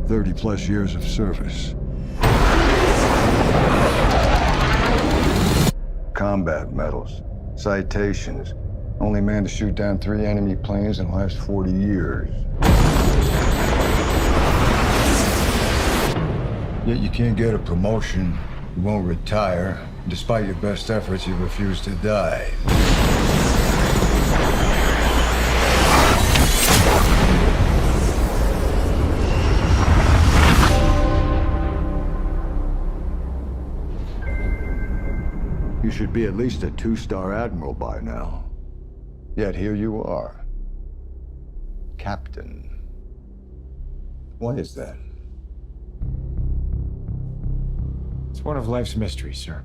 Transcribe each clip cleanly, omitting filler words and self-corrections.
30 plus years of service. Combat medals, citations. Only man to shoot down 3 enemy planes in the last 40 years. Yet you can't get a promotion, you won't retire. Despite your best efforts, you refuse to die. You should be at least a 2-star admiral by now. Yet here you are, captain. Why is that? It's one of life's mysteries, sir.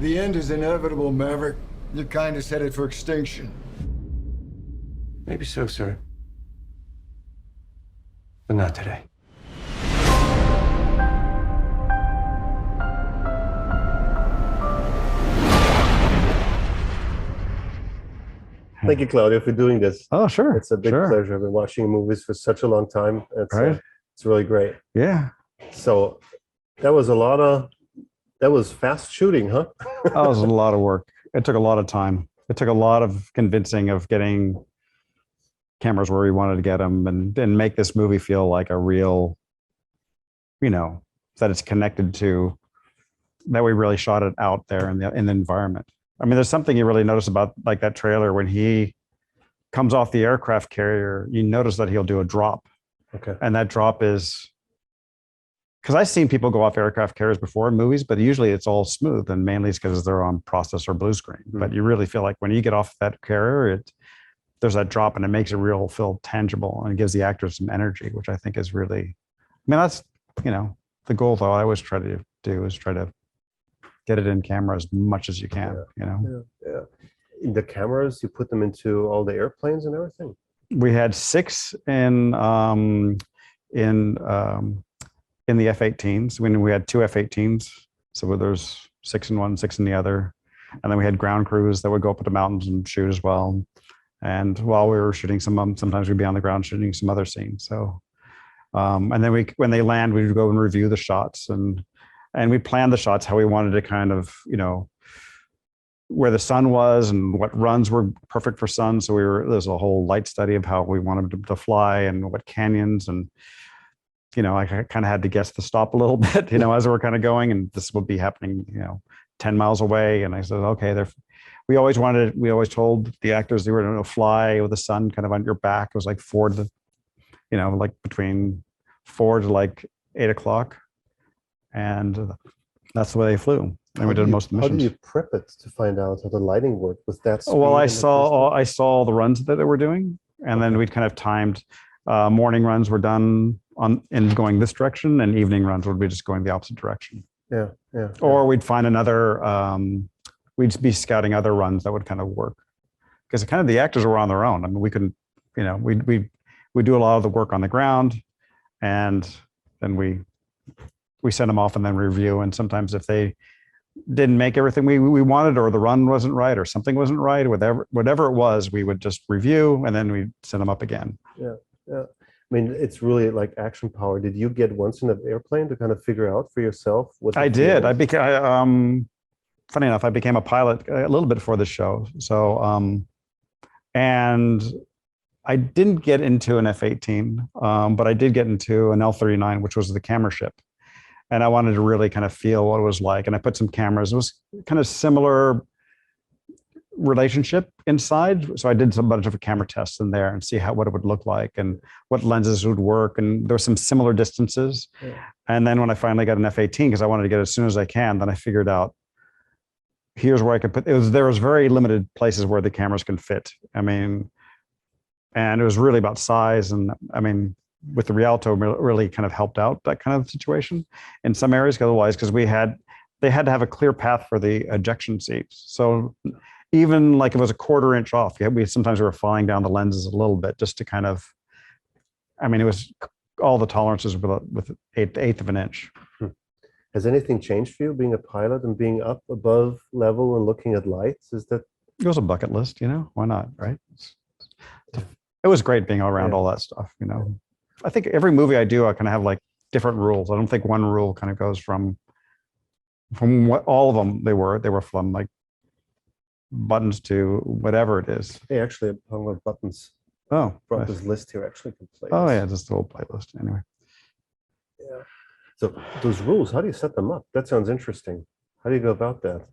The end is inevitable, Maverick. Your kind is headed for extinction. Maybe so, sir. But not today. Thank you, Claudio, for doing this. Oh, sure. It's a big pleasure. I've been watching movies for such a long time. It's really great. Yeah. So that was fast shooting, huh? That was a lot of work. It took a lot of time. It took a lot of convincing of getting cameras where we wanted to get them and make this movie feel like a real, that it's connected to, that we really shot it out there in the environment. I mean, there's something you really notice about like that trailer when he comes off the aircraft carrier, you notice that he'll do a drop. Okay. And that drop is, because I've seen people go off aircraft carriers before in movies, but usually it's all smooth, and mainly it's because they're on process or blue screen. Mm-hmm. But you really feel like when you get off that carrier, there's that drop, and it makes it feel tangible, and it gives the actors some energy, which I think is really, I mean, that's the goal. Though I always try to do is try to get it in camera as much as you can. Yeah. In the cameras, you put them into all the airplanes and everything. We had 6 in the F-18s. When we had 2 F-18s, so there's 6 in one, 6 in the other, and then we had ground crews that would go up to the mountains and shoot as well. And while we were shooting some of them, sometimes we'd be on the ground shooting some other scenes. So, and then when they land, we would go and review the shots, and we planned the shots how we wanted to kind of, where the sun was and what runs were perfect for sun. So there's a whole light study of how we wanted to fly and what canyons, and I kind of had to guess the stop a little bit, as we're kind of going, and this would be happening, 10 miles away. And I said, okay, we always told the actors they were going to fly with the sun kind of on your back. It was like 4 to, like between 4 to like 8 o'clock. And that's the way they flew. And we did most of the missions. How do you prep it to find out how the lighting worked with that speed? Well, I saw all the runs that they were doing, and then we'd kind of timed. Morning runs were done in going this direction, and evening runs would be just going the opposite direction. Yeah. Or we'd find another. We'd be scouting other runs that would kind of work, because kind of the actors were on their own. I mean, we couldn't. We do a lot of the work on the ground, and then we send them off and then review. And sometimes if they didn't make everything we wanted, or the run wasn't right, or something wasn't right, whatever it was, we would just review and then we'd send them up again. Yeah. I mean, it's really like action power. Did you get once in an airplane to kind of figure out for yourself what? I did. Funny enough, I became a pilot a little bit before the show. So, and I didn't get into an F-18, but I did get into an L-39, which was the camera ship. and I wanted to really kind of feel what it was like. And I put some cameras. It was kind of similar relationship inside. So I did some bunch of camera tests in there and see what it would look like and what lenses would work. And there were some similar distances. Yeah. And then when I finally got an F18, because I wanted to get it as soon as I can, then I figured out here's where I could put there was very limited places where the cameras can fit. I mean, and it was really about size. And I mean, with the Rialto really kind of helped out that kind of situation in some areas, otherwise, because they had to have a clear path for the ejection seats. So even like if it was a quarter inch off, sometimes we were falling down the lenses a little bit just to kind of, I mean, it was all the tolerances with eighth of an inch. Has anything changed for you being a pilot and being up above level and looking at lights? Is that? It was a bucket list, why not, right? It was great being around all that stuff, I think every movie I do, I kind of have like different rules. I don't think one rule kind of goes from what all of them they were from like buttons to whatever it is. Hey, actually, I'm talking about buttons. Oh, brought this list here. Actually, can play. Oh yeah, just the whole playlist. Anyway. Yeah. So those rules, how do you set them up? That sounds interesting. How do you go about that?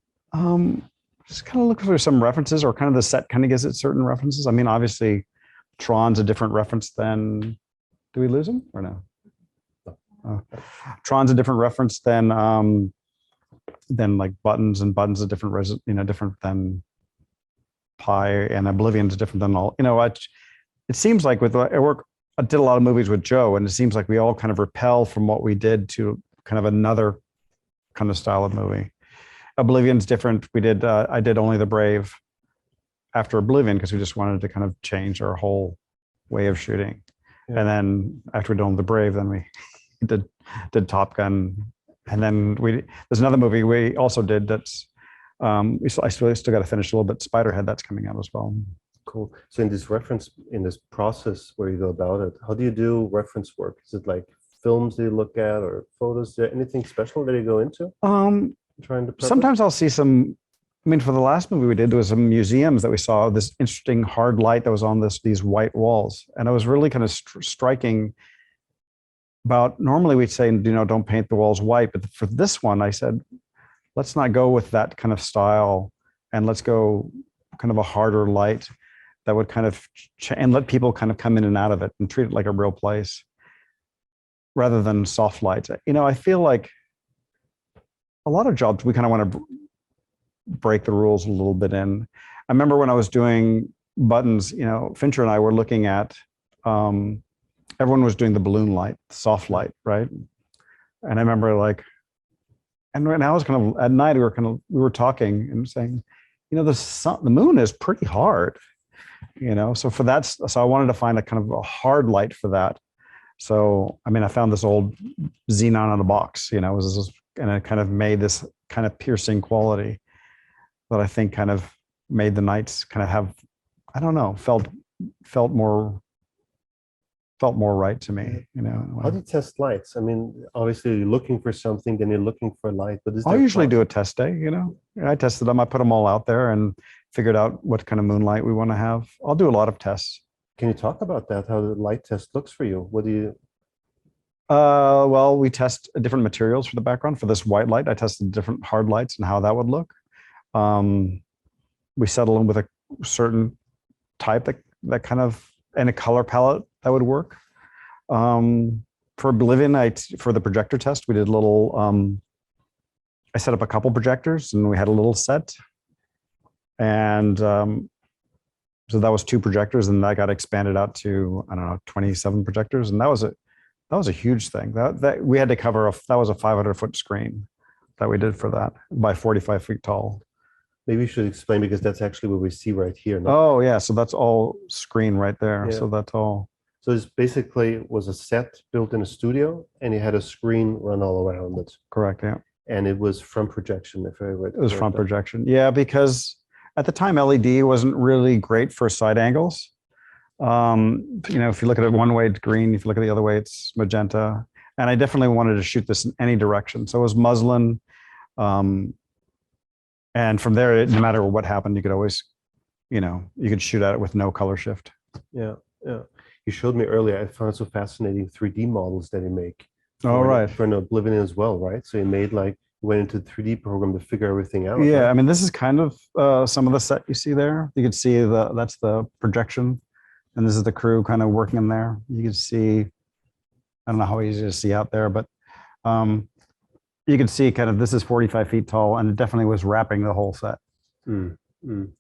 Just kind of look for some references, or kind of the set kind of gives it certain references. I mean, obviously, Tron's a different reference than. Do we lose him or no? Tron's a different reference than like buttons, and buttons are different, different than Pi, and Oblivion's different than all. It seems like I did a lot of movies with Joe, and it seems like we all kind of repel from what we did to kind of another kind of style of movie. Oblivion's different. I did Only the Brave after Oblivion because we just wanted to kind of change our whole way of shooting. Yeah. And then after we did Only the Brave, then we did Top Gun. And then there's another movie we also did that's I still got to finish a little bit. Spiderhead, that's coming out as well. Cool. So in this process where you go about it, how do you do reference work? Is it like films that you look at or photos? Is there anything special that you go into? Trying to sometimes I'll see some. I mean, for the last movie we did, there was some museums that we saw this interesting hard light that was on these white walls, and it was really kind of striking. About normally we'd say, don't paint the walls white, but for this one, I said, let's not go with that kind of style, and let's go kind of a harder light that would kind of and let people kind of come in and out of it and treat it like a real place, rather than soft lights. I feel like a lot of jobs we kind of want to break the rules a little bit in. I remember when I was doing buttons, Fincher and I were looking at. Everyone was doing the balloon light, soft light, right? And I remember and I was kind of at night we were talking and saying, the moon is pretty hard, So for that, so I wanted to find a kind of a hard light for that. So I mean, I found this old xenon in a box, and it kind of made this kind of piercing quality that I think kind of made the nights kind of have, I don't know, felt more right to me, How do you test lights? I mean, obviously you're looking for something, then you're looking for light, but I'll usually do a test day, I tested them, I put them all out there and figured out what kind of moonlight we want to have. I'll do a lot of tests. Can you talk about that, how the light test looks for you? What do you? Well, we test different materials for the background. For this white light, I tested different hard lights and how that would look. We settle in with a certain type that kind of, and a color palette that would work. For Oblivion, for the projector test, we did a little, I set up a couple projectors and we had a little set. And so that was 2 projectors, and that got expanded out to, 27 projectors. And that was a huge thing. That we had to cover, that was a 500-foot screen that we did for that, by 45 feet tall. Maybe you should explain, because that's actually what we see right here. Oh yeah, so that's all screen right there. Yeah. So that's all. So this basically was a set built in a studio, and you had a screen run all around it. Correct, yeah. And it was front projection, if I read it. It was front projection, yeah, because at the time LED wasn't really great for side angles. If you look at it one way, it's green. If you look at the other way, it's magenta. And I definitely wanted to shoot this in any direction. So it was muslin. And from there, no matter what happened, you could always, you could shoot at it with no color shift. Yeah, yeah. You showed me earlier, I found it so fascinating, 3D models that you make Oh, right. for an Oblivion as well, right? So you made like, went into 3D program to figure everything out. Yeah, right? I mean, this is kind of some of the set you see there. You can see that's the projection, and this is the crew kind of working in there. You can see, I don't know how easy to see out there, but you can see kind of this is 45 feet tall, and it definitely was wrapping the whole set. Mm, mm.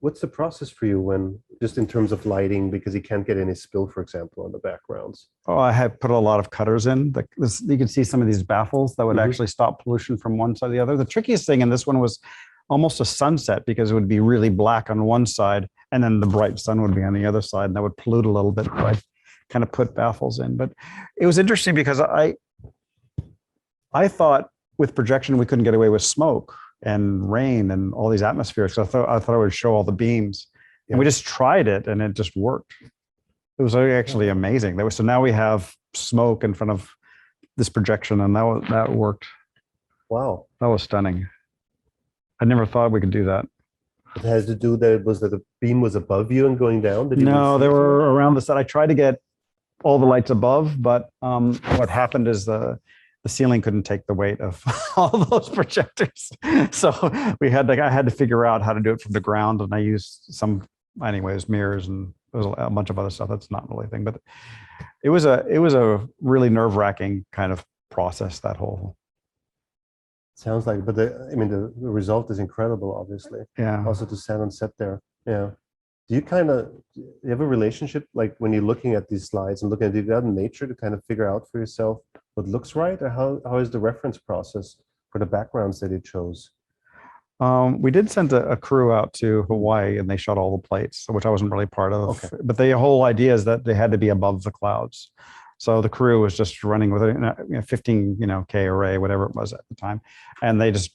What's the process for you when, just in terms of lighting, because you can't get any spill, for example, on the backgrounds? Oh, I had put a lot of cutters in. You can see some of these baffles that would actually stop pollution from one side to the other. The trickiest thing in this one was almost a sunset because it would be really black on one side and then the bright sun would be on the other side, and that would pollute a little bit. So I kind of put baffles in. But it was interesting because I thought with projection we couldn't get away with smoke and rain and all these atmospheres. So I thought I would show all the beams. Yeah. And we just tried it and it just worked. It was actually amazing. So now we have smoke in front of this projection, and that worked. Wow. That was stunning. I never thought we could do that. It has to do that the beam was above you and going down? Did you No, see they it? were around the set. I tried to get all the lights above, but what happened is the ceiling couldn't take the weight of all those projectors. So I had to figure out how to do it from the ground, and I used mirrors, and there was a bunch of other stuff that's not really a thing. But it was a really nerve-wracking kind of process, that whole. Sounds like, but the result is incredible, obviously. Yeah. Also to stand on set there. Yeah. Do you have a relationship, like when you're looking at these slides and looking at it out in nature to kind of figure out for yourself what looks right, or how is the reference process for the backgrounds that you chose? We did send a crew out to Hawaii, and they shot all the plates, which I wasn't really part of. Okay. But the whole idea is that they had to be above the clouds. So the crew was just running with a 15 K array, whatever it was at the time, and they just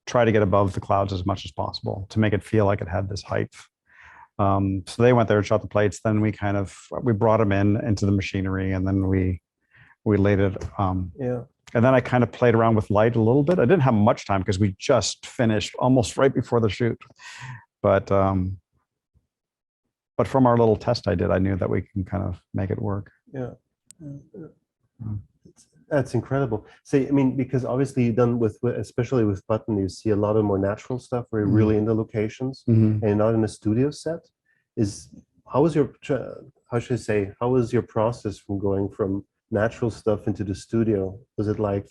try to get above the clouds as much as possible to make it feel like it had this height. So they went there and shot the plates. Then we brought them into the machinery, and then we laid it. Yeah. And then I kind of played around with light a little bit. I didn't have much time because we just finished almost right before the shoot. But from our little test I did, I knew that we can kind of make it work. Yeah. That's incredible. So, because obviously you've done especially with Button, you see a lot of more natural stuff where you're really in the locations and not in a studio set. How was your process from going from natural stuff into the studio? Was it like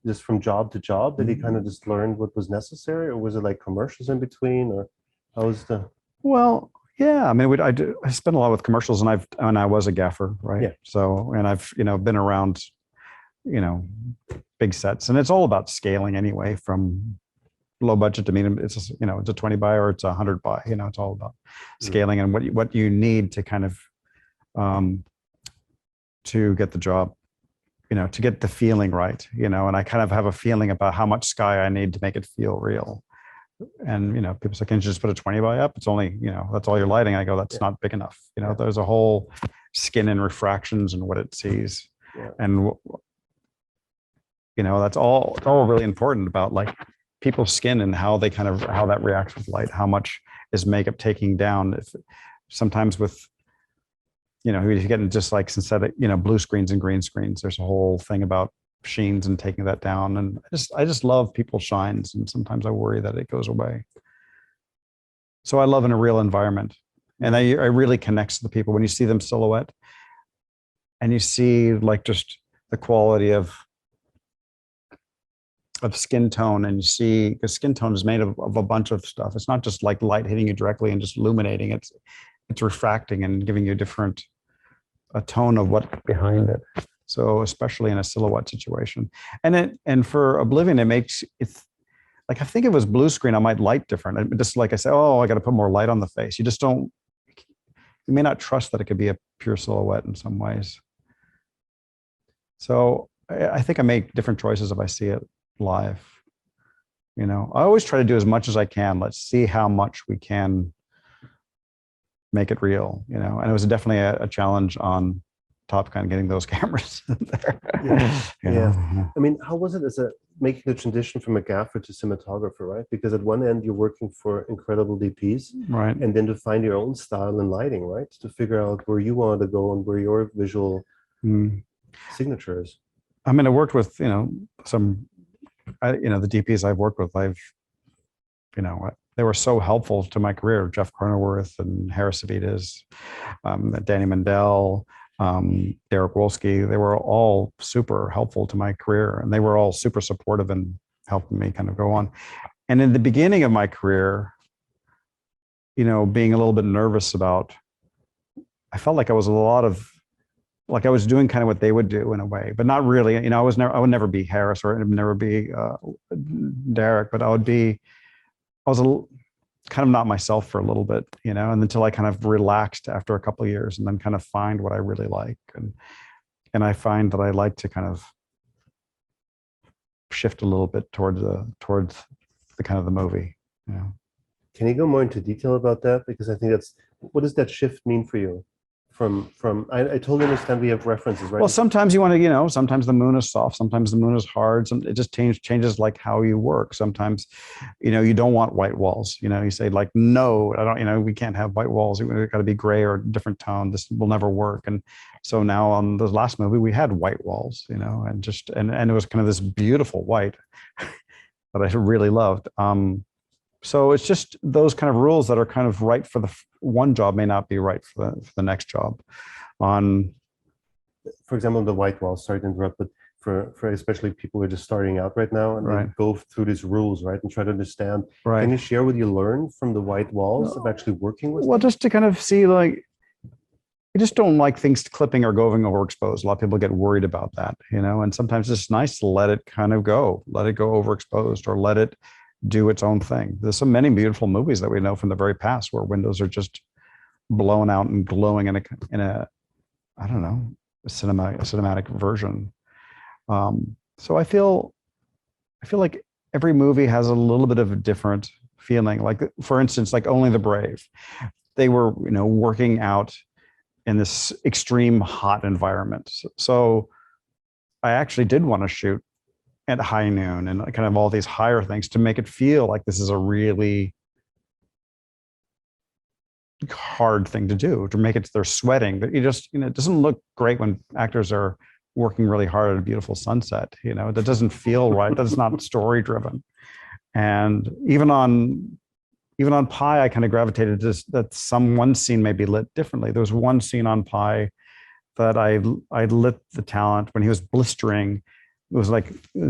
just from job to job that you kind of just learned what was necessary, or was it like commercials in between, or how was the? Well, yeah, I spent a lot with commercials, and I was a gaffer, right? Yeah. So, and I've been around, big sets, and it's all about scaling anyway, from low budget to medium. It's just, it's a 20 by or it's 100 by. It's all about scaling and what you need to kind of to get the job, to get the feeling right, and I kind of have a feeling about how much sky I need to make it feel real. And, people say, can you just put a 20 by up? It's only, that's all your lighting. I go, that's not big enough. There's a whole skin and refractions and what it sees. Yeah. And, that's all really important about like people's skin and how that reacts with light. How much is makeup taking down? If sometimes with, you're getting just like synthetic, blue screens and green screens, there's a whole thing about sheens and taking that down. And I just love people's shines, and sometimes I worry that it goes away. So I love in a real environment, and I really connects to the people when you see them silhouette, and you see like just the quality of skin tone, and you see, because skin tone is made of a bunch of stuff. It's not just like light hitting you directly and just illuminating. It's refracting and giving you a tone of what's behind it. So especially in a silhouette situation, and for Oblivion, it's like, I think if it was blue screen, I might light different. Just like I say, I got to put more light on the face. You may not trust that it could be a pure silhouette in some ways. So I think I make different choices if I see it live. I always try to do as much as I can. Let's see how much we can make it real, and it was definitely a challenge on Top Gun getting those cameras there. Yeah. How was it making the transition from a gaffer to cinematographer, right? Because at one end you're working for incredible DPs, right? And then to find your own style and lighting, right? To figure out where you want to go and where your visual signatures? I mean, I worked with, some, the DPs I've worked with, they were so helpful to my career. Jeff Cronenworth and Harris Savitas, Danny Mandel, Derek Wolski, they were all super helpful to my career, and they were all super supportive and helping me kind of go on. And in the beginning of my career, being a little bit nervous about, I felt like I was I was doing kind of what they would do in a way, but not really. I would never be Harris, or I would never be Derek, but I was kind of not myself for a little bit, and until I kind of relaxed after a couple of years, and then kind of find what I really like. And I find that I like to kind of shift a little bit towards the kind of the movie. Can you go more into detail about that? Because I think what does that shift mean for you? I totally understand we have references, right? Well, sometimes you want to, sometimes the moon is soft, sometimes the moon is hard. It just changes like how you work. Sometimes, you don't want white walls. You say like, no, I don't, we can't have white walls. We've got to be gray or a different tone. This will never work. And so now on the last movie, we had white walls, and it was kind of this beautiful white that I really loved. So it's just those kind of rules that are kind of right for the one job may not be right for the next job. For example, the white wall, sorry to interrupt, but for especially people who are just starting out right now and Right. they go through these rules, right, and try to understand. Right. Can you share what you learned from the white walls of actually working with Well, them? just to kind of see, like, I just don't like things clipping or going overexposed. A lot of people get worried about that, and sometimes it's nice to let it kind of go, let it go overexposed, or let it do its own thing. There's so many beautiful movies that we know from the very past where windows are just blown out and glowing in a I don't know, a cinematic version. So I feel like every movie has a little bit of a different feeling. Like, for instance, like Only the Brave, they were, working out in this extreme hot environment. So I actually did want to shoot at high noon and kind of all these higher things to make it feel like this is a really hard thing to do, to make it, they're sweating, but it doesn't look great when actors are working really hard at a beautiful sunset. That doesn't feel right. That's not story driven. And even on Pi, I kind of gravitated to this, that one scene may be lit differently. There was one scene on Pi that I lit the talent when he was blistering. It was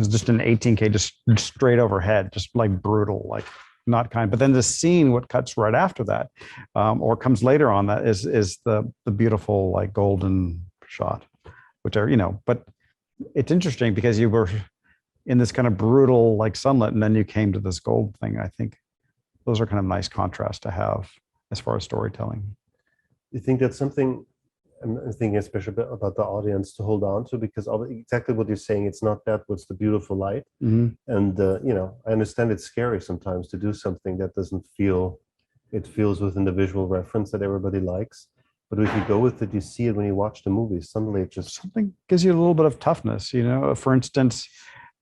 just an 18K, just straight overhead, just like brutal, like not kind. But then the scene, what cuts right after that, or comes later on that, is the beautiful like golden shot, which are, but it's interesting because you were in this kind of brutal like sunlit, and then you came to this gold thing. I think those are kind of nice contrasts to have as far as storytelling. You think that's something, I'm thinking especially about the audience to hold on to, because exactly what you're saying, it's not that what's the beautiful light. Mm-hmm. And, I understand it's scary sometimes to do something that doesn't feel, it feels within the visual reference that everybody likes. But if you go with it, you see it when you watch the movie, suddenly it just... Something gives you a little bit of toughness, For instance,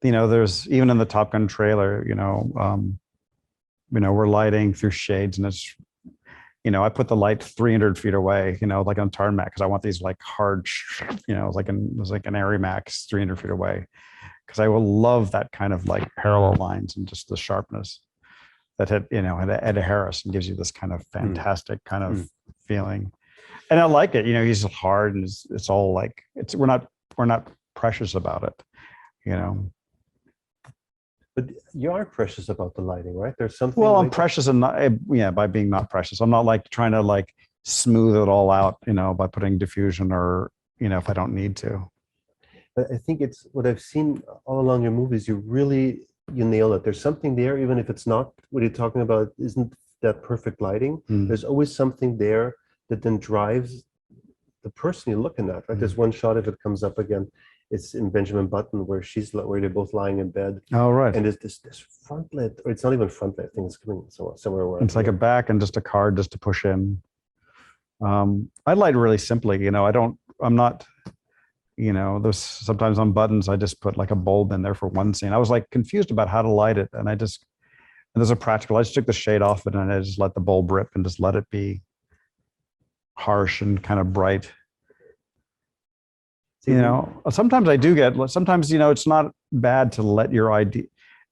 there's, even in the Top Gun trailer, we're lighting through shades, and it's, I put the light 300 feet away, like on tarmac, because I want these like hard, it was like an Airy Max 300 feet away, because I will love that kind of like parallel lines and just the sharpness that had Ed Harris, and gives you this kind of fantastic kind of feeling. And I like it, he's hard, and it's all like, we're not precious about it, But you are precious about the lighting, right? There's something. Well, I'm precious and not, by being not precious. I'm not like trying to like smooth it all out, by putting diffusion or, if I don't need to. But I think it's what I've seen all along your movies. You nail it. There's something there, even if it's not what you're talking about, isn't that perfect lighting. There's always something there that then drives the person you're looking at, right? There's one shot, if it comes up again, it's in Benjamin Button where they're both lying in bed. Oh, right. And there's this frontlit, or it's not even frontlit, I think it's coming somewhere where it's like a back and just a card just to push in. I light really simply, I'm not, there's sometimes on buttons, I just put like a bulb in there for one scene. I was like confused about how to light it. And there's a practical, I just took the shade off it and I just let the bulb rip and just let it be harsh and kind of bright. See, sometimes I do sometimes, it's not bad to let your idea,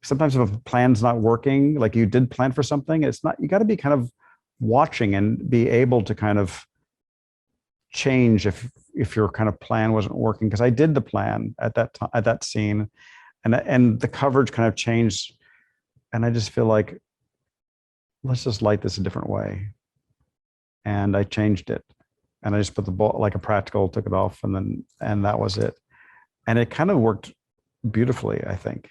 sometimes if a plan's not working, like you did plan for something, it's not, you got to be kind of watching and be able to kind of change if your kind of plan wasn't working. Because I did the plan at that time, at that scene, and the coverage kind of changed. And I just feel like, let's just light this a different way. And I changed it. And I just put the ball, like a practical, took it off, and that was it. And it kind of worked beautifully, I think.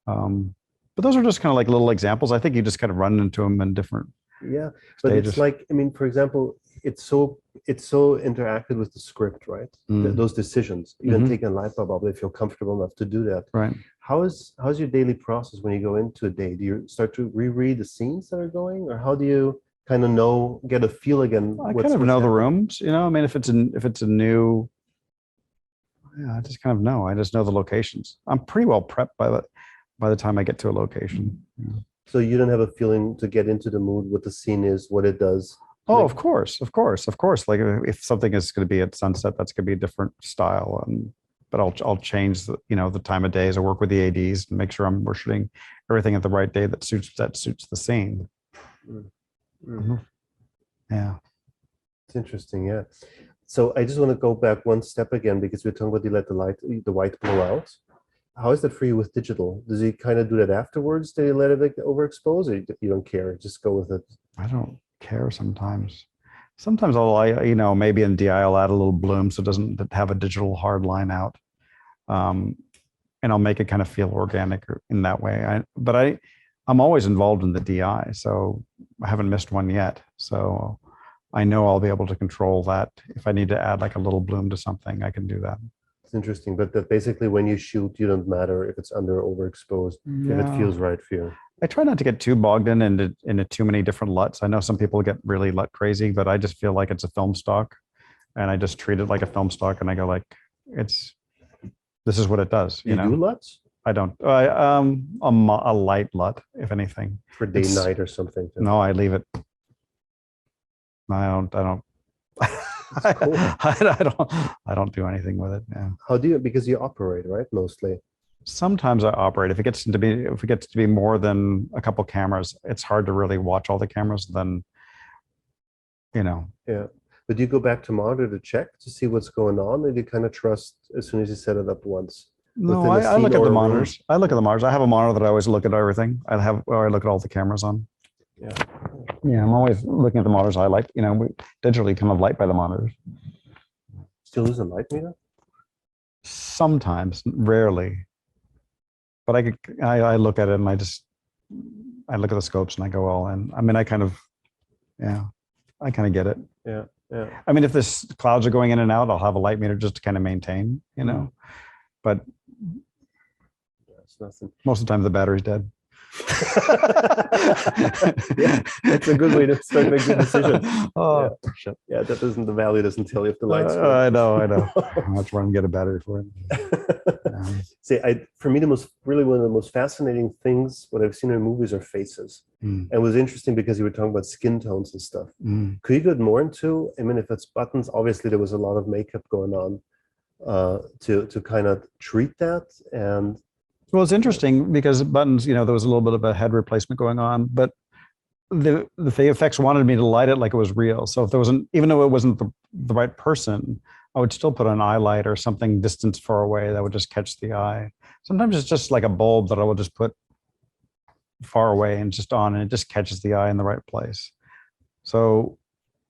But those are just kind of like little examples. I think you just kind of run into them in different but stages. it's like, I mean, for example, it's so interacted with the script, right? Those decisions, even taking a light bulb off, if you're comfortable enough to do that. Right. How's your daily process when you go into a day? Do you start to reread the scenes that are going, or how do you kind of get a feel again? I kind of know the rooms, I mean, if it's a new, I just kind of know. I just know the locations. I'm pretty well prepped by the time I get to a location. So you don't have a feeling to get into the mood, what the scene is, what it does. Oh, of course. Like if something is going to be at sunset, that's going to be a different style. But I'll change the time of day as I work with the ADs and make sure we're shooting everything at the right day that suits the scene. Yeah. It's interesting. Yeah. So I just want to go back one step again, because we're talking about you let the white blow out. How is that for you with digital? Does he kind of do that afterwards? Do you let it like overexpose, or you don't care? Just go with it? I don't care sometimes. Sometimes I'll, maybe in DI I'll add a little bloom so it doesn't have a digital hard line out. And I'll make it kind of feel organic in that way. I'm always involved in the DI, so I haven't missed one yet. So I know I'll be able to control that. If I need to add like a little bloom to something, I can do that. It's interesting, but that basically when you shoot, you don't matter if it's under or overexposed, if it feels right for you. I try not to get too bogged into too many different LUTs. I know some people get really LUT crazy, but I just feel like it's a film stock, and I just treat it like a film stock, and I go like, this is what it does. You do LUTs? I don't. A light LUT, if anything. For day, night or something? No, I leave it. I don't. Cool. I don't do anything with it. Yeah. How do you? Because you operate, right? Mostly. Sometimes I operate. If it gets to be more than a couple cameras, it's hard to really watch all the cameras. Then, Yeah. But do you go back to monitor to check to see what's going on, or do you kind of trust as soon as you set it up once? No, I look at the monitors. I look at the monitors. I have a monitor that I always look at everything. I look at all the cameras on. Yeah. Yeah, I'm always looking at the monitors. I like, we digitally kind of light by the monitors. Still use a light meter? Sometimes, rarely. But I look at it and I look at the scopes and I go all in. I mean, I kind of get it. Yeah. I mean, if this clouds are going in and out, I'll have a light meter just to kind of maintain, But it's nothing. Most of the time the battery's dead. Yeah, that's a good way to start making good decisions. Oh, shit. Yeah, the value doesn't tell you if the lights. I know. I'll have to run and get a battery for it. See, for me, one of the most fascinating things what I've seen in movies are faces. And it was interesting because you were talking about skin tones and stuff. Could you go more into? I mean, if it's buttons, obviously there was a lot of makeup going on to kind of treat that. And well, it's interesting because buttons, there was a little bit of a head replacement going on, but the effects wanted me to light it like it was real. So if there wasn't, even though it wasn't the right person, I would still put an eye light or something distance far away that would just catch the eye. Sometimes it's just like a bulb that I will just put far away and just on, and it just catches the eye in the right place. So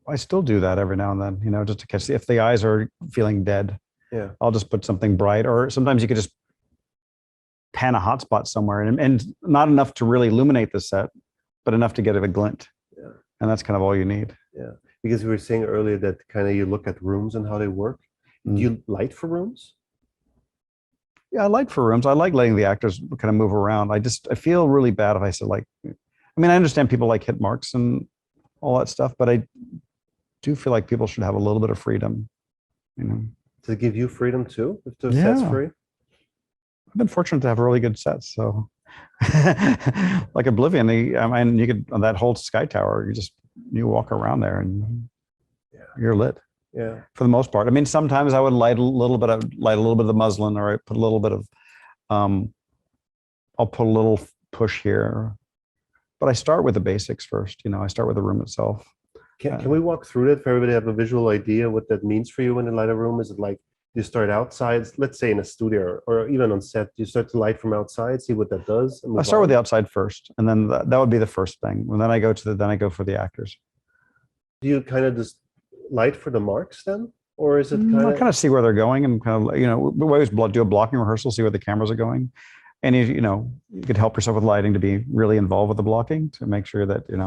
I still do that every now and then, just to catch if the eyes are feeling dead. Yeah, I'll just put something bright, or sometimes you could just pan a hotspot somewhere and not enough to really illuminate the set, but enough to get a glint. Yeah. And that's kind of all you need. Yeah. Because we were saying earlier that kind of you look at rooms and how they work. Do you light for rooms? Yeah, I light for rooms. I like letting the actors kind of move around. I feel really bad if I said I understand people like hit marks and all that stuff, but I do feel like people should have a little bit of freedom, To give you freedom too, if the set's free? I've been fortunate to have really good sets. So like Oblivion, you could, on that whole Sky Tower, you walk around there and you're lit. for the most part. I mean, sometimes I would light a little bit of the muslin, or I put a little bit of, I'll put a little push here, but I start with the basics first. I start with the room itself. Can we walk through that for everybody to have a visual idea what that means for you when you light a room? Is it like you start outside, let's say in a studio or even on set, you start to light from outside, see what that does? I start with the outside first, and then that would be the first thing. And then I go for the actors. Do you kind of just light for the marks then? Or is it I kind of see where they're going, and kind of, we always do a blocking rehearsal, see where the cameras are going. And you could help yourself with lighting to be really involved with the blocking to make sure that, you're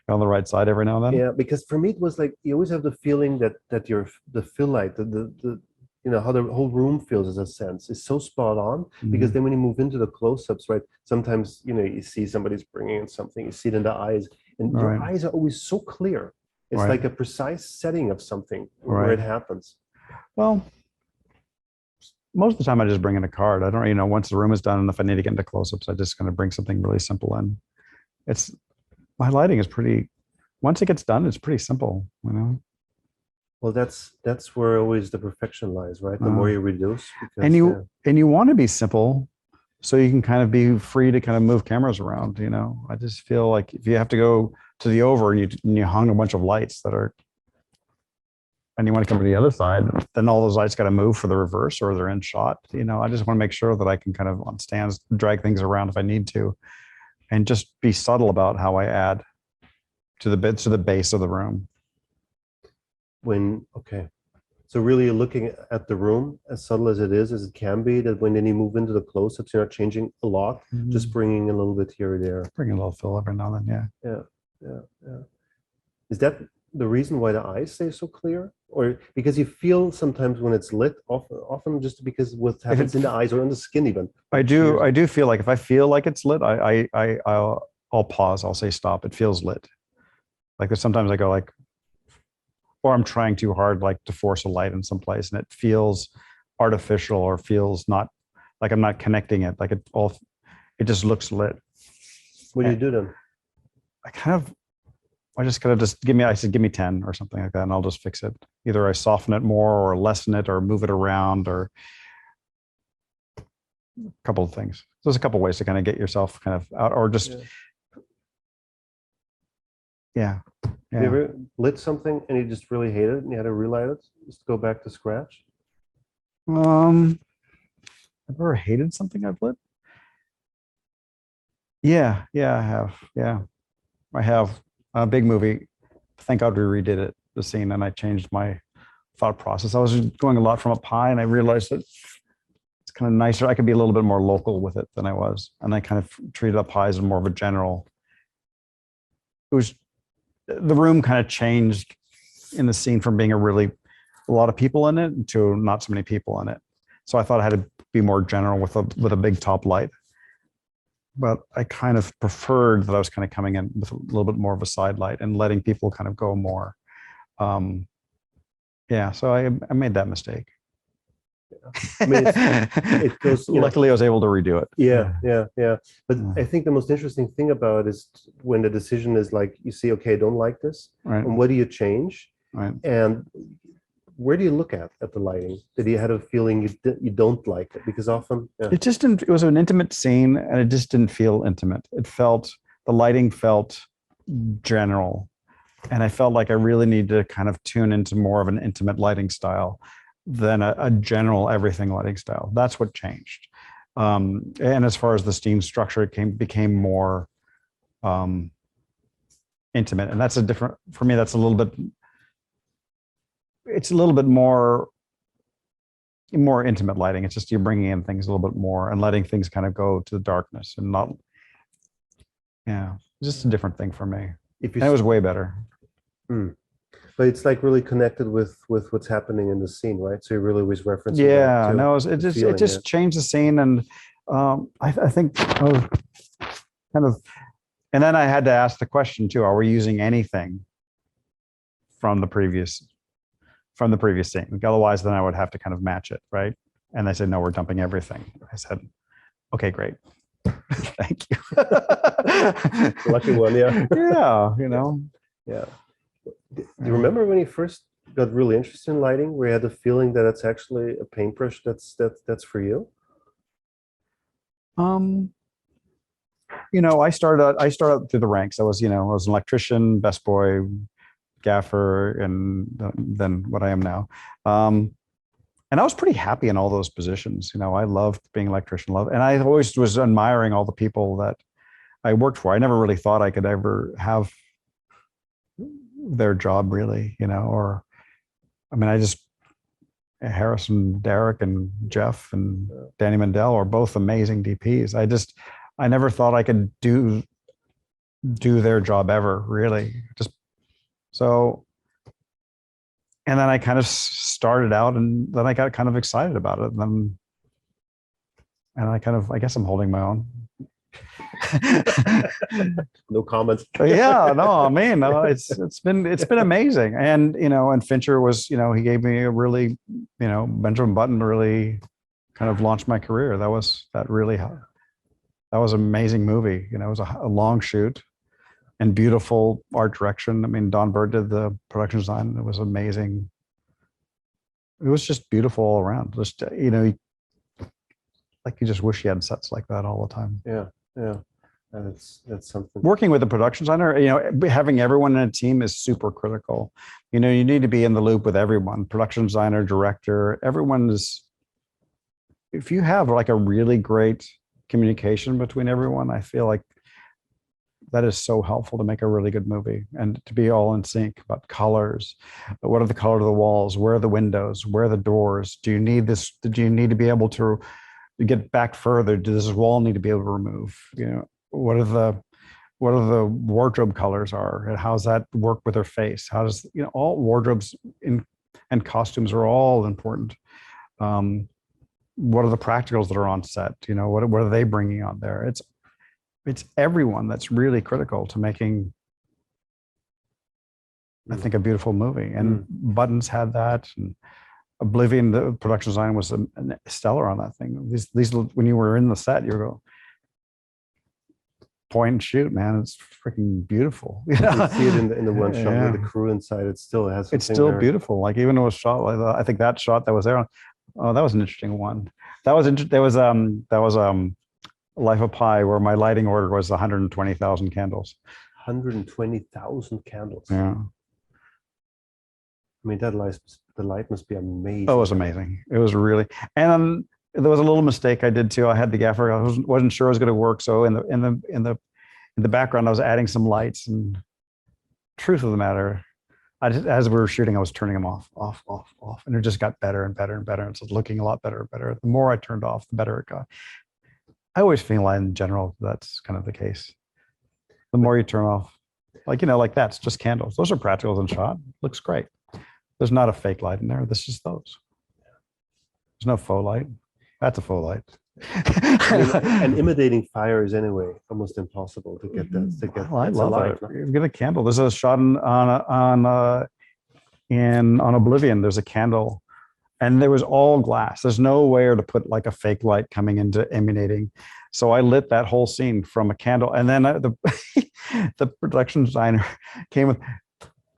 on the right side every now and then. Yeah, because for me, it was like, you always have the feeling that the fill light, the how the whole room feels as a sense is so spot on, because then when you move into the close-ups, right, sometimes, you see somebody's bringing in something, you see it in the eyes, and your eyes are always so clear. It's like a precise setting of something where it happens. Well, most of the time I just bring in a card. I don't, once the room is done, and if I need to get into close-ups, I just kind of bring something really simple in. My lighting is once it gets done, it's pretty simple, Well, that's where always the perfection lies, right? The more you reduce. And you want to be simple, so you can kind of be free to kind of move cameras around, I just feel like if you have to go to the over and you hung a bunch of lights and you want to come to the other side, then all those lights got to move for the reverse, or they're in shot. I just want to make sure that I can kind of on stands drag things around if I need to, and just be subtle about how I add to the base of the room. So really you're looking at the room, as subtle as it can be, that when then you move into the close-ups, you're not changing a lot, just bringing a little bit here or there. Bring a little fill every now and then, Yeah. Is that the reason why the eyes stay so clear? Or because you feel sometimes when it's lit, often just because what happens in the eyes or in the skin even? I do feel like if I feel like it's lit, I'll pause. I'll say stop. It feels lit. Like sometimes I go like, or I'm trying too hard, like to force a light in some place, and it feels artificial or feels not like I'm not connecting it. Like it just looks lit. What do you do then? I just kind of give me 10 or something like that, and I'll just fix it. Either I soften it more or lessen it or move it around, or a couple of things. There's a couple of ways to kind of get yourself kind of out, or just, yeah. Have you ever lit something and you just really hate it and you had to relight it? Just go back to scratch? I've ever hated something I've lit? Yeah, I have. Yeah, I have. A big movie. Thank God we redid it, the scene, and I changed my thought process. I was going a lot from up high, and I realized that it's kind of nicer. I could be a little bit more local with it than I was, and I kind of treated up high as more of a general. The room kind of changed in the scene from being a lot of people in it to not so many people in it. So I thought I had to be more general with a big top light. But I kind of preferred that I was kind of coming in with a little bit more of a side light and letting people kind of go more. So I made that mistake. I mean, it goes. Luckily, I was able to redo it. Yeah. But I think the most interesting thing about it is when the decision is like, you see, okay, I don't like this, and what do you change? Right. And where do you look at the lighting? Did you have a feeling you don't like it? Because often it just didn't. It was an intimate scene, and it just didn't feel intimate. The lighting felt general, and I felt like I really need to kind of tune into more of an intimate lighting style than a general everything lighting style. That's what changed. And as far as the scene structure, it became more intimate, and that's for me. That's it's a little bit more intimate lighting. It's just you're bringing in things a little bit more and letting things kind of go to the darkness and not. Yeah, it's just a different thing for me. And it was way better. But it's like really connected with what's happening in the scene, right? So you really always reference. Yeah, no, it just changed the scene, and I think I was kind of, and then I had to ask the question too: are we using anything from the previous scene? Otherwise, then I would have to kind of match it, right? And they said, no, we're dumping everything. I said, okay, great. Thank you. Lucky one, yeah. Yeah, Yeah. Do you remember when you first got really interested in lighting, where you had the feeling that it's actually a paintbrush that's for you? You know, I started out through the ranks. I was an electrician, best boy, gaffer, and then what I am now. And I was pretty happy in all those positions. You know, I loved being an electrician, and I always was admiring all the people that I worked for. I never really thought I could ever have their job, really, or I mean, Harrison, Derek, and Jeff and Danny Mandel are both amazing DPs. I never thought I could do their job ever, really. So, and then I kind of started out, and then I got kind of excited about it. And I guess I'm holding my own. No comments. Yeah, no, I mean, it's been amazing. And, and Fincher was, he gave me a really, Benjamin Button really kind of launched my career. That was an amazing movie. It was a long shoot and beautiful art direction. I mean, Don Bird did the production design. It was amazing. It was just beautiful all around. Just, like you just wish you had sets like that all the time. Yeah. That's something. Working with a production designer, having everyone in a team is super critical. You need to be in the loop with everyone, production designer, director, everyone is, if you have like a really great communication between everyone, I feel like that is so helpful to make a really good movie, and to be all in sync about colors. What are the color of the walls? Where are the windows? Where are the doors? Do you need this? Do you need to be able to get back further? Does this wall need to be able to remove? What are the wardrobe colors are, and how does that work with her face? How does, all wardrobes and costumes are all important. What are the practicals that are on set? What are they bringing on there? It's everyone that's really critical to making, I think, a beautiful movie. And Buttons had that, and Oblivion, the production design was stellar on that thing. These when you were in the set, you go point and shoot, man. It's freaking beautiful. You see it in the one shot with the crew inside. It's still beautiful. Like, even though it was shot like I think that shot that was there. Oh, that was an interesting one. That was Life of Pi, where my lighting order was 120,000 candles. 120,000 candles. Yeah. I mean, the light must be amazing. Oh, it was amazing. It was really, and there was a little mistake I did too. I had the gaffer. I wasn't sure it was going to work. So in the background, I was adding some lights. And truth of the matter, as we were shooting, I was turning them off, and it just got better and better and better. It's looking a lot better and better. The more I turned off, the better it got. I always feel like, in general, that's kind of the case. The more you turn off, like that's just candles. Those are practicals and shot. Looks great. There's not a fake light in there. This is those. There's no faux light. That's a faux light. And imitating fire is anyway almost impossible to get that. I love it. You get a candle. There's a shot on Oblivion. There's a candle, and there was all glass. There's nowhere to put like a fake light coming into emanating. So I lit that whole scene from a candle, and then the production designer came with.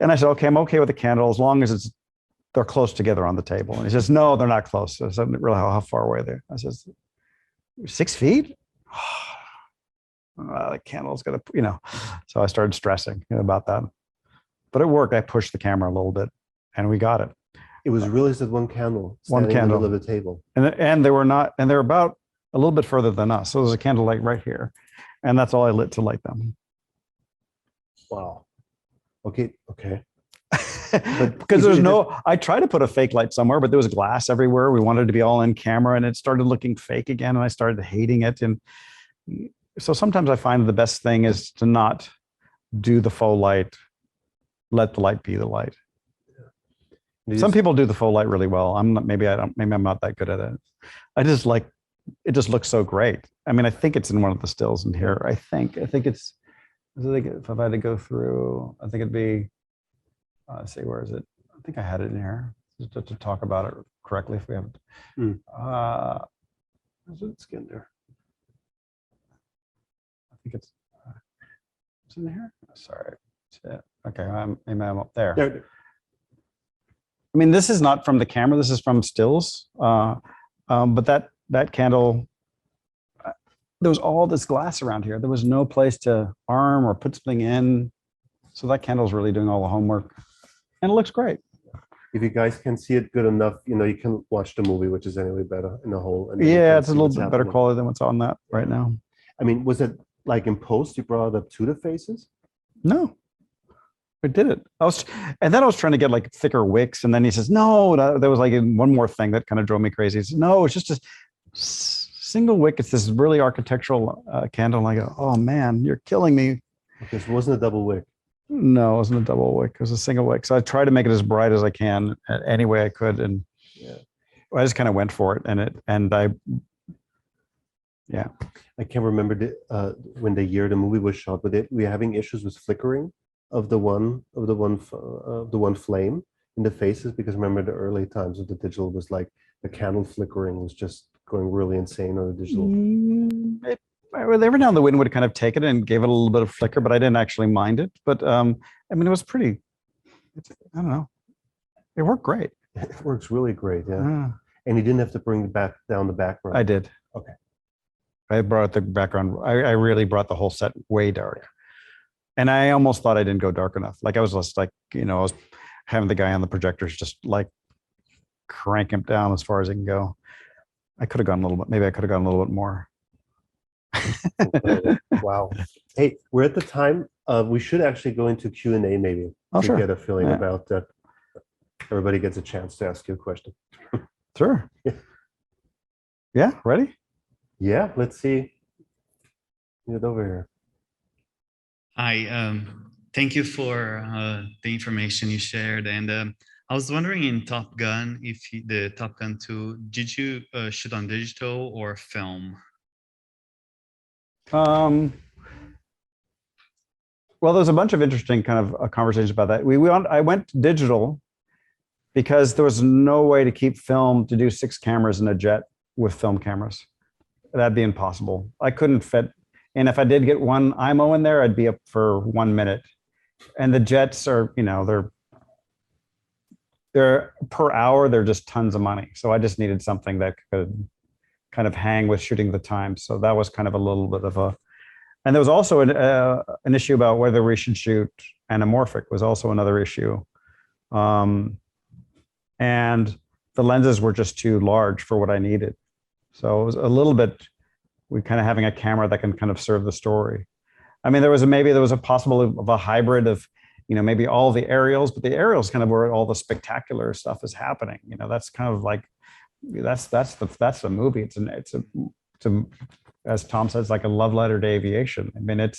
And I said, okay, I'm okay with the candle as long as they're close together on the table. And he says, no, they're not close. I said, really, how far away are they? I says, 6 feet? The candle's got to, So I started stressing about that. But it worked. I pushed the camera a little bit, and we got it. It was really just one candle in the middle of the table. And they're about a little bit further than us. So there's a candle light right here. And that's all I lit to light them. Wow. Okay. Because I tried to put a fake light somewhere, but there was glass everywhere. We wanted to be all in camera, and it started looking fake again, and I started hating it. And so sometimes I find the best thing is to not do the faux light. Let the light be the light. Some people do the faux light really well. Maybe I'm not that good at it. I just like, it just looks so great. I mean, I think it's in one of the stills in here. I think it's, if I had to go through, I think it'd be, let's see, where is it? I think I had it in here just to talk about it correctly if we haven't. Is it skinned there? I think it's in here. Sorry. Okay, maybe I'm up there. There. I mean, this is not from the camera. This is from stills. But that candle, there was all this glass around here. There was no place to arm or put something in. So that candle's really doing all the homework, and it looks great. If you guys can see it good enough, you can watch the movie, which is anyway better in the whole. And Yeah, it's a little bit better quality than what's on that right now. I mean, was it like in post you brought up to the faces? No, I did it. And then I was trying to get like thicker wicks, and then he says, no, there was like one more thing that kind of drove me crazy. He says, no, it's just a single wick. It's this really architectural candle. And I go, oh man, you're killing me. Okay, so it wasn't a double wick. No, it wasn't a double wick. It was a single wick. So I tried to make it as bright as I can any way I could. And I just kind of went for it. I can't remember when the year the movie was shot, but we were having issues with flickering of the one flame in the faces, because remember the early times of the digital was like the candle flickering was just going really insane on the digital. Every now and then the wind would kind of take it and gave it a little bit of flicker, but I didn't actually mind it. But I mean, it was pretty, I don't know. It worked great. It works really great, yeah. And you didn't have to bring down the background. I did. Okay. I brought the background. I really brought the whole set way dark. And I almost thought I didn't go dark enough. Like I was just like, I was having the guy on the projectors just like crank him down as far as he can go. I could have gone a little bit, maybe I could have gone a little bit more. Wow. Hey, we're at the time. We should actually go into Q&A maybe to get a feeling about that. Everybody gets a chance to ask you a question. Sure. Yeah, ready? Yeah, let's see. Get over here. Hi, thank you for the information you shared. And I was wondering in Top Gun, the Top Gun 2, did you shoot on digital or film? Well, there's a bunch of interesting kind of conversations about that. I went digital because there was no way to keep film to do 6 cameras in a jet with film cameras. That'd be impossible. I couldn't fit. And if I did get one IMO in there, I'd be up for 1 minute. And the jets are, they're per hour, they're just tons of money. So I just needed something that could kind of hang with shooting the time. So that was kind of a little bit of a, and there was also an issue about whether we should shoot anamorphic was also another issue. And the lenses were just too large for what I needed. So it was a little bit, we kind of having a camera that can kind of serve the story. I mean, there was a possibility of a hybrid of, maybe all the aerials, but the aerials kind of where all the spectacular stuff is happening. That's kind of like, that's the movie. It's a, as Tom says, like a love letter to aviation. I mean, and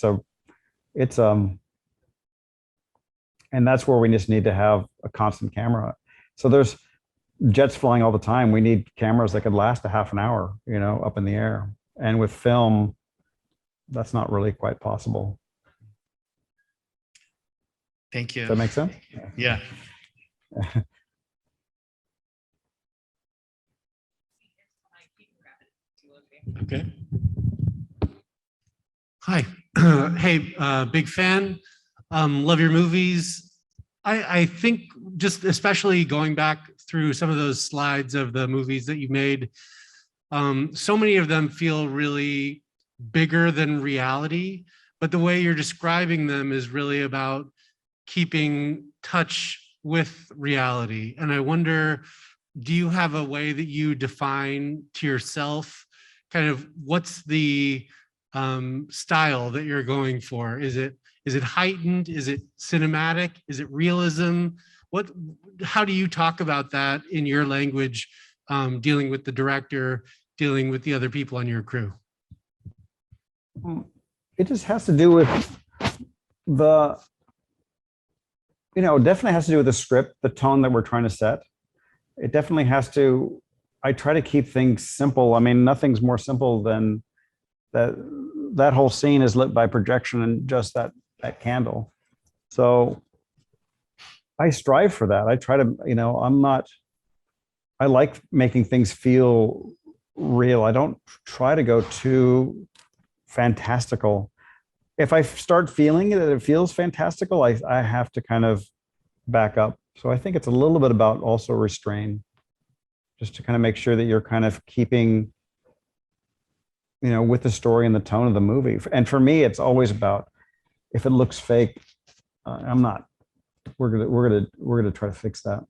that's where we just need to have a constant camera. So there's jets flying all the time. We need cameras that could last a half an hour, up in the air. And with film, that's not really quite possible. Thank you. Does that make sense? Yeah. Okay. Hi. Hey, big fan. Love your movies. I think just especially going back through some of those slides of the movies that you made, so many of them feel really bigger than reality, but the way you're describing them is really about keeping touch with reality. And I wonder, do you have a way that you define to yourself kind of what's the style that you're going for? Is it heightened? Is it cinematic? Is it realism? How do you talk about that in your language, dealing with the director, dealing with the other people on your crew? It just has to do with definitely has to do with the script, the tone that we're trying to set. It definitely has to, I try to keep things simple. I mean, nothing's more simple than that whole scene is lit by projection and just that candle. So I strive for that. I try to, I like making things feel real. I don't try to go too fantastical. if I start feeling that it feels fantastical, I have to kind of back up. So I think it's a little bit about also restrain, just to kind of make sure that you're kind of keeping, with the story and the tone of the movie. And for me, it's always about, if it looks fake, I'm not. We're gonna try to fix that.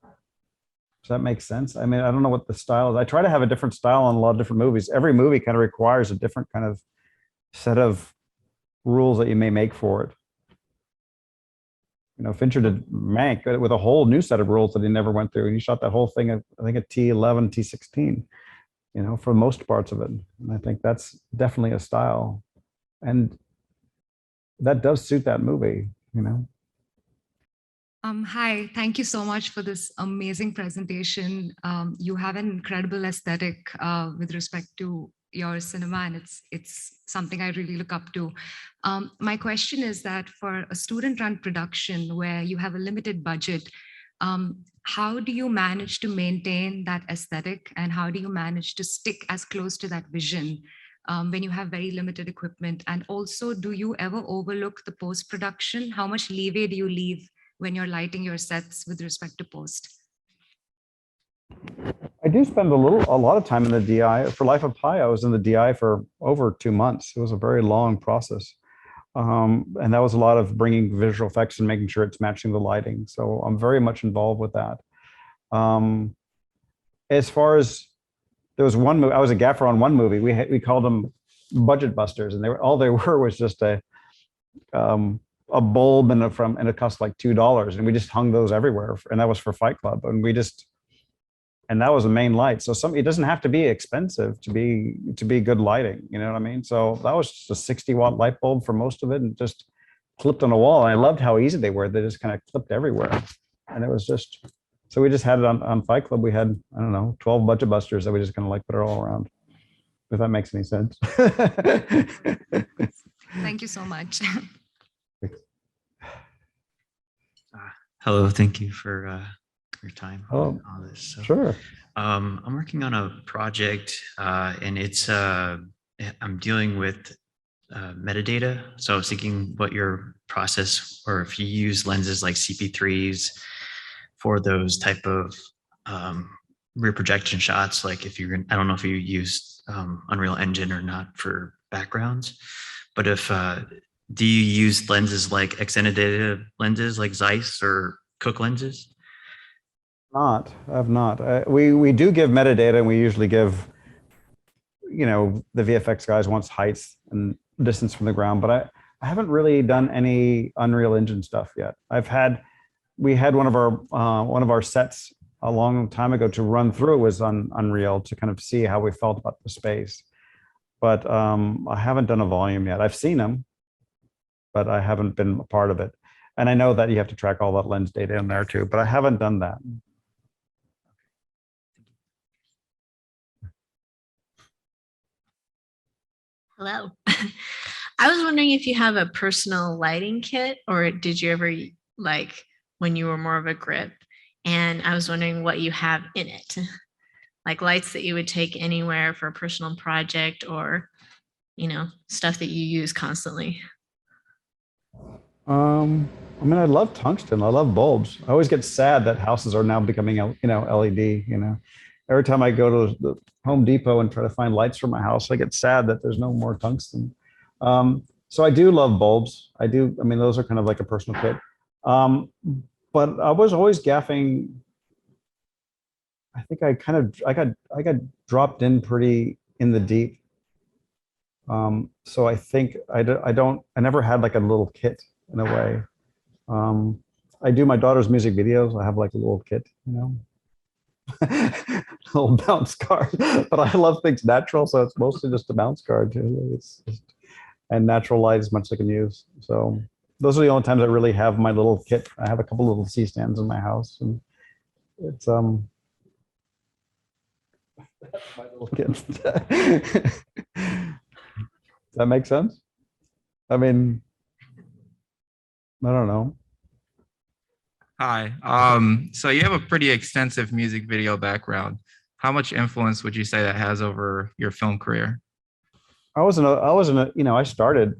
Does that make sense? I mean, I don't know what the style is. I try to have a different style on a lot of different movies. Every movie kind of requires a different kind of set of rules that you may make for it. Fincher did Mank with a whole new set of rules that he never went through. And he shot that whole thing at, I think, at T11, T16, for most parts of it. And I think that's definitely a style. And that does suit that movie. Hi, thank you so much for this amazing presentation. You have an incredible aesthetic with respect to your cinema, and it's something I really look up to. My question is that for a student-run production where you have a limited budget, how do you manage to maintain that aesthetic, and how do you manage to stick as close to that vision when you have very limited equipment? And also, do you ever overlook the post-production? How much leeway do you leave when you're lighting your sets with respect to post? I do spend a lot of time in the DI. For Life of Pi, I was in the DI for over 2 months. It was a very long process. And that was a lot of bringing visual effects and making sure it's matching the lighting. So I'm very much involved with that. As far as, there was one movie, I was a gaffer on one movie. We called them budget busters, and all they were was just a bulb and it cost like $2, and we just hung those everywhere. And that was for Fight Club. And that was the main light. So it doesn't have to be expensive to be good lighting. You know what I mean? So that was just a 60-watt light bulb for most of it, and just clipped on the wall. And I loved how easy they were. They just kind of clipped everywhere. And it was just, so we just had it on Fight Club. We had, I don't know, 12 budget busters that we just kind of like put it all around. If that makes any sense. Thank you so much. Hello, thank you for your time on all this. So, Sure. I'm working on a project, and it's I'm dealing with metadata. So I was thinking what your process, or if you use lenses like CP3s for those type of rear projection shots, like if you're, I don't know if you use Unreal Engine or not for backgrounds, but if do you use lenses like extended data lenses like Zeiss or Cook lenses? I've not. We do give metadata, and we usually give, the VFX guys wants heights and distance from the ground, but I haven't really done any Unreal Engine stuff yet. We had one of our sets a long time ago to run through. It was on Unreal to kind of see how we felt about the space, but I haven't done a volume yet. I've seen them, but I haven't been a part of it. And I know that you have to track all that lens data in there too, but I haven't done that. Hello. I was wondering if you have a personal lighting kit, or did you ever, like when you were more of a grip? And I was wondering what you have in it, like lights that you would take anywhere for a personal project, or, stuff that you use constantly. I love tungsten. I love bulbs. I always get sad that houses are now becoming, LED. Every time I go to the Home Depot and try to find lights for my house, I get sad that there's no more tungsten. So I do love bulbs. I do. I mean, those are kind of like a personal kit. But I was always gaffing. I think I got dropped in pretty in the deep. So I think I never had like a little kit in a way. I do my daughter's music videos. I have like a little kit, little bounce card, but I love things natural. So it's mostly just a bounce card too. And natural light as much as I can use. So those are the only times I really have my little kit. I have a couple little C-stands in my house, and it's my little kit. Does that make sense? I mean, I don't know. Hi. So you have a pretty extensive music video background. How much influence would you say that has over your film career? I started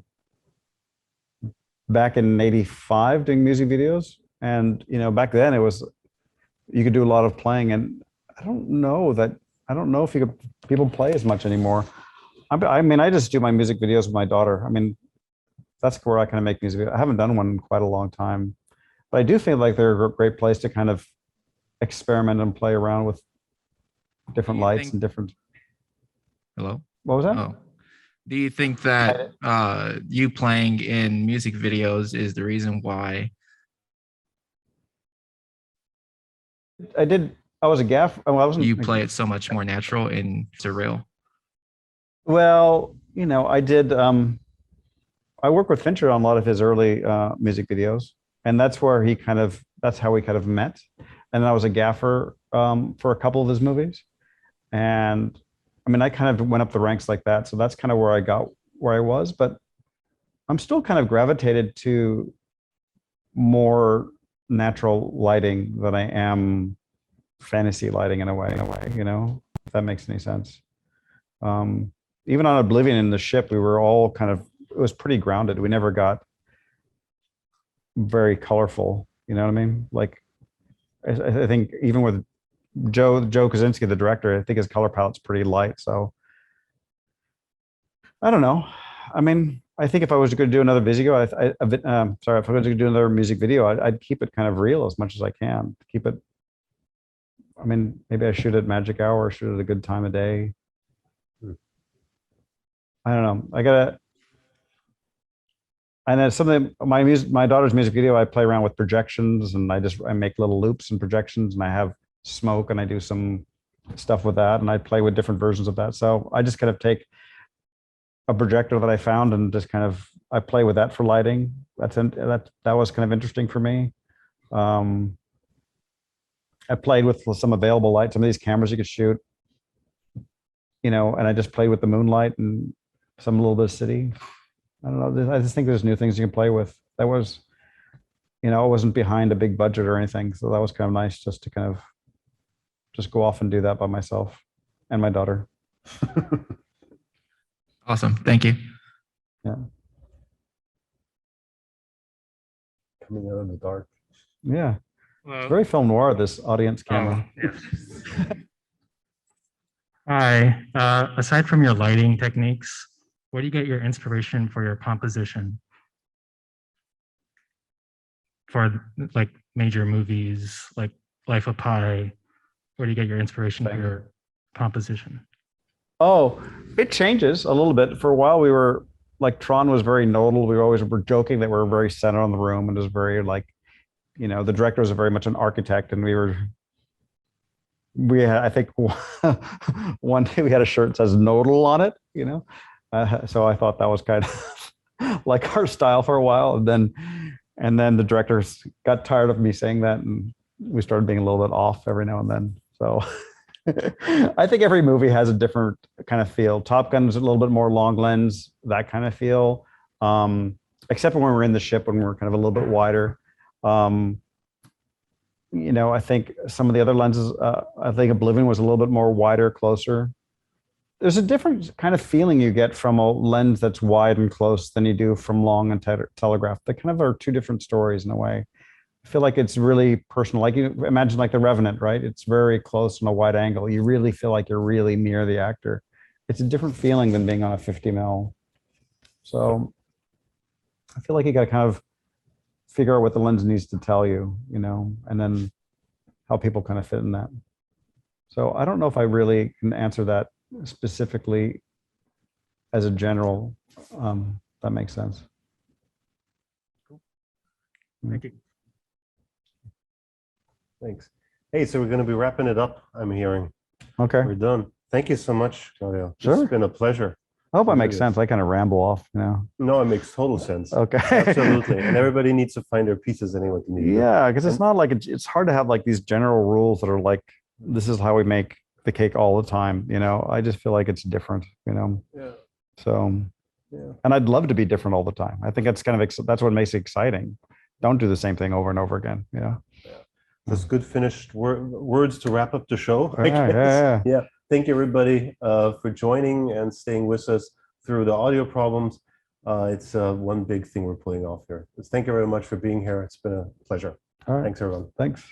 back in '85 doing music videos. And, back then you could do a lot of playing, and I don't know if people play as much anymore. I mean, I just do my music videos with my daughter. I mean, that's where I kind of make music videos. I haven't done one in quite a long time, but I do feel like they're a great place to kind of experiment and play around with different lights and different. Hello? What was that? Oh. Do you think that you playing in music videos is the reason why? I was a gaff. I wasn't. You play it so much more natural and surreal. Well, I did. I worked with Fincher on a lot of his early music videos, and that's how we kind of met. And I was a gaffer for a couple of his movies, and I mean, I kind of went up the ranks like that. So that's kind of where I got where I was, but I'm still kind of gravitated to more natural lighting than I am fantasy lighting in a way, if that makes any sense. Even on Oblivion in the ship, we were all it was pretty grounded. We never got very colorful, you know what I mean? Like, I think even with Joe Kosinski, the director, I think his color palette's pretty light. So I don't know. I mean, I think if I was going to do another video, if I was going to do another music video, I'd keep it kind of real as much as I can. Keep it. I mean, maybe I shoot at magic hour, shoot at a good time of day. I don't know. And then something, my daughter's music video, I play around with projections, and I make little loops and projections, and I have smoke, and I do some stuff with that, and I play with different versions of that. So I just kind of take a projector that I found and just I play with that for lighting. That was kind of interesting for me. I played with some available light, some of these cameras you could shoot, and I just played with the moonlight and some little bit of city. I don't know. I just think there's new things you can play with. That was, it wasn't behind a big budget or anything. So that was kind of nice just to kind of just go off and do that by myself and my daughter. Awesome. Thank you. Yeah. Coming out of the dark. Yeah. It's very film noir, this audience camera. Oh, yes. Hi. Aside from your lighting techniques, where do you get your inspiration for your composition? For like major movies, like Life of Pi, where do you get your inspiration for your composition? Oh, it changes a little bit. For a while, we were like, Tron was very nodal. We always were joking that we were very centered on the room, and it was very like, the director was very much an architect, and we had, I think one day we had a shirt that says nodal on it, so I thought that was kind of like our style for a while. And then the directors got tired of me saying that, and we started being a little bit off every now and then. So I think every movie has a different kind of feel. Top Gun's a little bit more long lens, that kind of feel, except for when we're in the ship, when we're kind of a little bit wider. I think some of the other lenses, I think Oblivion was a little bit more wider, closer. There's a different kind of feeling you get from a lens that's wide and close than you do from long and telegraph. They kind of are two different stories in a way. I feel like it's really personal. Like, you imagine like The Revenant, right? It's very close on a wide angle. You really feel like you're really near the actor. It's a different feeling than being on a 50 mil. So I feel like you got to kind of figure out what the lens needs to tell you, and then how people kind of fit in that. So I don't know if I really can answer that specifically as a general, that makes sense. Cool. Thank you. Thanks. Hey, so we're going to be wrapping it up, I'm hearing. Okay. We're done. Thank you so much, Claudio. Sure. It's been a pleasure. I hope I make sense. I kind of ramble off, No, it makes total sense. Okay. Absolutely. And everybody needs to find their pieces anyway. Yeah, because it's not like it's hard to have like these general rules that are like, this is how we make the cake all the time. I just feel like it's different, Yeah. So, yeah. And I'd love to be different all the time. I think that's kind of, that's what makes it exciting. Don't do the same thing over and over again. Yeah. That's good finished words to wrap up the show. Yeah. Thank you, everybody, for joining and staying with us through the audio problems. It's one big thing we're pulling off here. Thank you very much for being here. It's been a pleasure. All right. Thanks, everyone. Thanks.